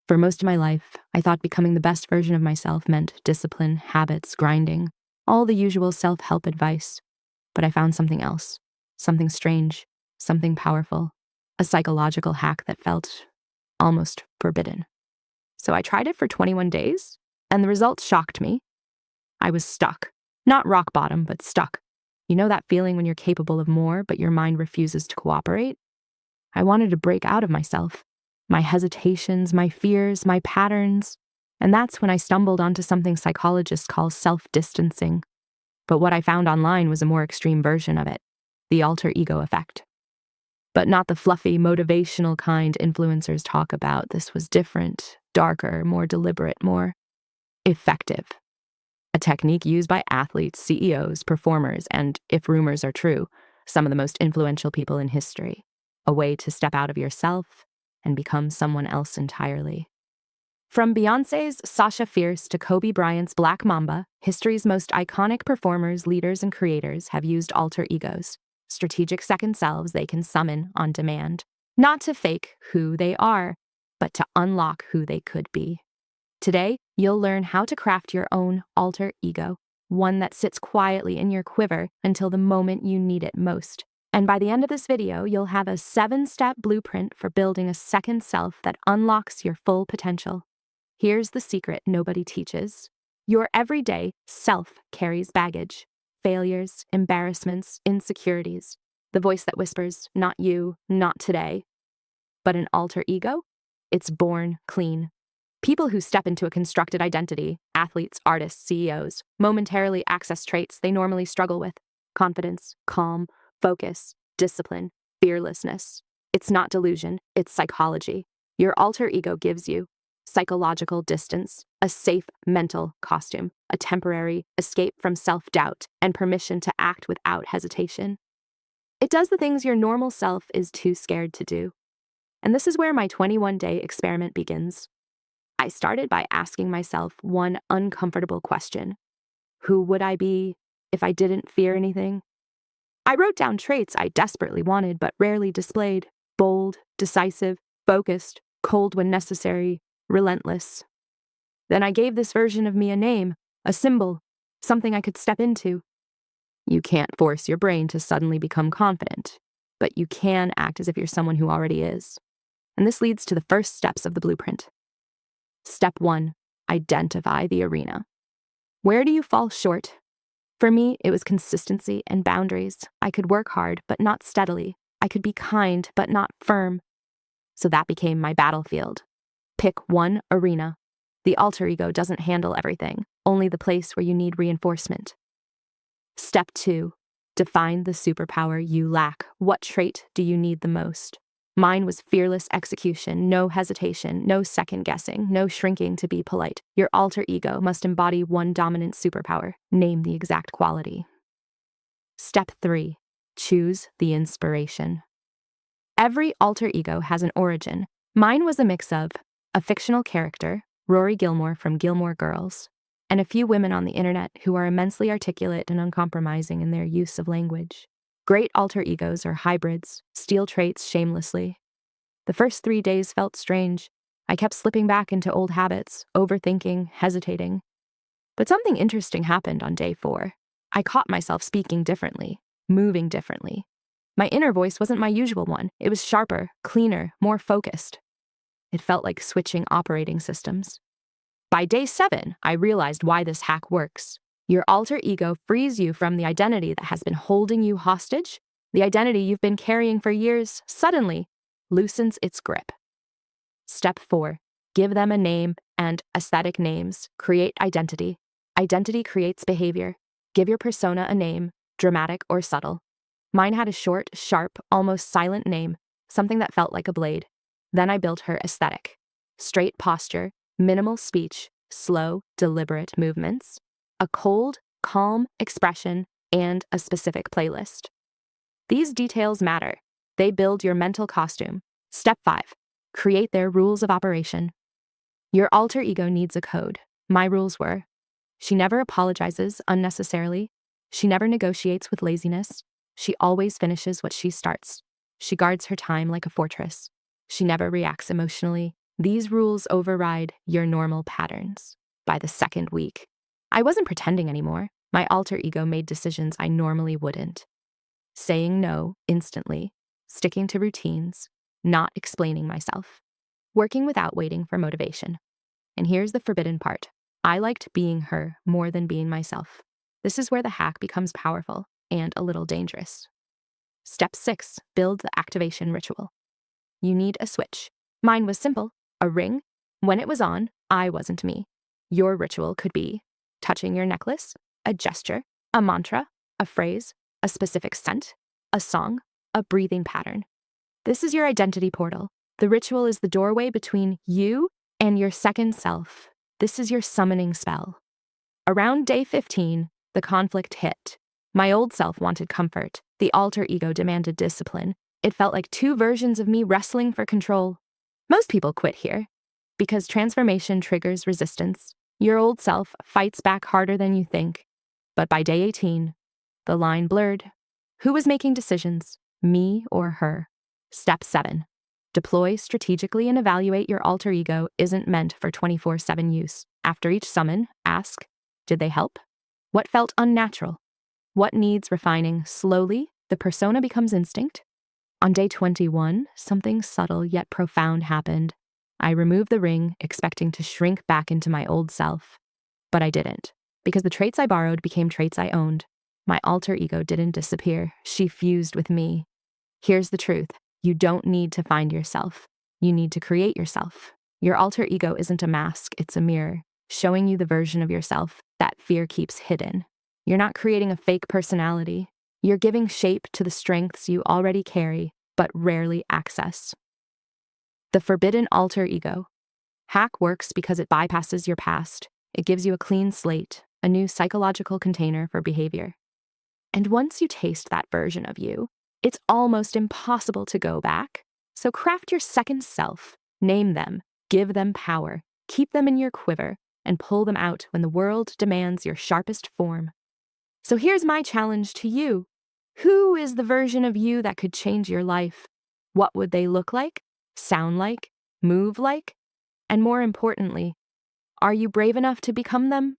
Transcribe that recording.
For most of my life, I thought becoming the best version of myself meant discipline, habits, grinding, all the usual self-help advice. But I found something else, something strange, something powerful, a psychological hack that felt almost forbidden. So I tried it for 21 days, and the results shocked me. I was stuck. Not rock bottom, but stuck. You know that feeling when you're capable of more, but your mind refuses to cooperate? I wanted to break out of myself, my hesitations, my fears, my patterns. And that's when I stumbled onto something psychologists call self-distancing. But what I found online was a more extreme version of it, the alter ego effect. But not the fluffy, motivational kind influencers talk about. This was different, darker, more deliberate, more effective. A technique used by athletes, CEOs, performers, and, if rumors are true, some of the most influential people in history. A way to step out of yourself and become someone else entirely. From Beyoncé's Sasha Fierce to Kobe Bryant's Black Mamba, history's most iconic performers, leaders, and creators have used alter egos, strategic second selves they can summon on demand, not to fake who they are, but to unlock who they could be. Today, you'll learn how to craft your own alter ego, one that sits quietly in your quiver until the moment you need it most. And by the end of this video, you'll have a 7-step blueprint for building a second self that unlocks your full potential. Here's the secret nobody teaches. Your everyday self carries baggage, failures, embarrassments, insecurities, the voice that whispers, not you, not today. But an alter ego? It's born clean. People who step into a constructed identity, athletes, artists, CEOs, momentarily access traits they normally struggle with: confidence, calm, focus, discipline, fearlessness. It's not delusion, it's psychology. Your alter ego gives you psychological distance, a safe mental costume, a temporary escape from self-doubt, and permission to act without hesitation. It does the things your normal self is too scared to do. And this is where my 21-day experiment begins. I started by asking myself one uncomfortable question. Who would I be if I didn't fear anything? I wrote down traits I desperately wanted but rarely displayed: bold, decisive, focused, cold when necessary, relentless. Then I gave this version of me a name, a symbol, something I could step into. You can't force your brain to suddenly become confident, but you can act as if you're someone who already is. And this leads to the first steps of the blueprint. Step 1, identify the arena. Where do you fall short? For me, it was consistency and boundaries. I could work hard, but not steadily. I could be kind, but not firm. So that became my battlefield. Pick one arena. The alter ego doesn't handle everything, only the place where you need reinforcement. Step 2, define the superpower you lack. What trait do you need the most? Mine was fearless execution, no hesitation, no second guessing, no shrinking to be polite. Your alter ego must embody one dominant superpower. Name the exact quality. Step 3, choose the inspiration. Every alter ego has an origin. Mine was a mix of a fictional character, Rory Gilmore from Gilmore Girls, and a few women on the internet who are immensely articulate and uncompromising in their use of language. Great alter egos are hybrids, steal traits shamelessly. The first 3 days felt strange. I kept slipping back into old habits, overthinking, hesitating. But something interesting happened on day 4. I caught myself speaking differently, moving differently. My inner voice wasn't my usual one. It was sharper, cleaner, more focused. It felt like switching operating systems. By day 7, I realized why this hack works. Your alter ego frees you from the identity that has been holding you hostage. The identity you've been carrying for years suddenly loosens its grip. Step 4, give them a name and aesthetic names. Create identity. Identity creates behavior. Give your persona a name, dramatic or subtle. Mine had a short, sharp, almost silent name, something that felt like a blade. Then I built her aesthetic. Straight posture, minimal speech, slow, deliberate movements, a cold, calm expression, and a specific playlist. These details matter. They build your mental costume. Step 5, create their rules of operation. Your alter ego needs a code. My rules were: she never apologizes unnecessarily. She never negotiates with laziness. She always finishes what she starts. She guards her time like a fortress. She never reacts emotionally. These rules override your normal patterns. By the second week, I wasn't pretending anymore. My alter ego made decisions I normally wouldn't. Saying no instantly, sticking to routines, not explaining myself, working without waiting for motivation. And here's the forbidden part. I liked being her more than being myself. This is where the hack becomes powerful and a little dangerous. Step 6, build the activation ritual. You need a switch. Mine was simple, a ring. When it was on, I wasn't me. Your ritual could be touching your necklace, a gesture, a mantra, a phrase, a specific scent, a song, a breathing pattern. This is your identity portal. The ritual is the doorway between you and your second self. This is your summoning spell. Around day 15, the conflict hit. My old self wanted comfort. The alter ego demanded discipline. It felt like two versions of me wrestling for control. Most people quit here because transformation triggers resistance. Your old self fights back harder than you think. But by day 18, the line blurred. Who was making decisions, me or her? Step 7. Deploy strategically and evaluate your alter ego isn't meant for 24/7 use. After each summon, ask, did they help? What felt unnatural? What needs refining? Slowly, the persona becomes instinct. On day 21, something subtle yet profound happened. I removed the ring, expecting to shrink back into my old self. But I didn't, because the traits I borrowed became traits I owned. My alter ego didn't disappear. She fused with me. Here's the truth. You don't need to find yourself. You need to create yourself. Your alter ego isn't a mask, it's a mirror, showing you the version of yourself that fear keeps hidden. You're not creating a fake personality. You're giving shape to the strengths you already carry, but rarely access. The forbidden alter ego. Hack works because it bypasses your past. It gives you a clean slate, a new psychological container for behavior. And once you taste that version of you, it's almost impossible to go back. So craft your second self, name them, give them power, keep them in your quiver, and pull them out when the world demands your sharpest form. So here's my challenge to you. Who is the version of you that could change your life? What would they look like, sound like, move like? And more importantly, are you brave enough to become them?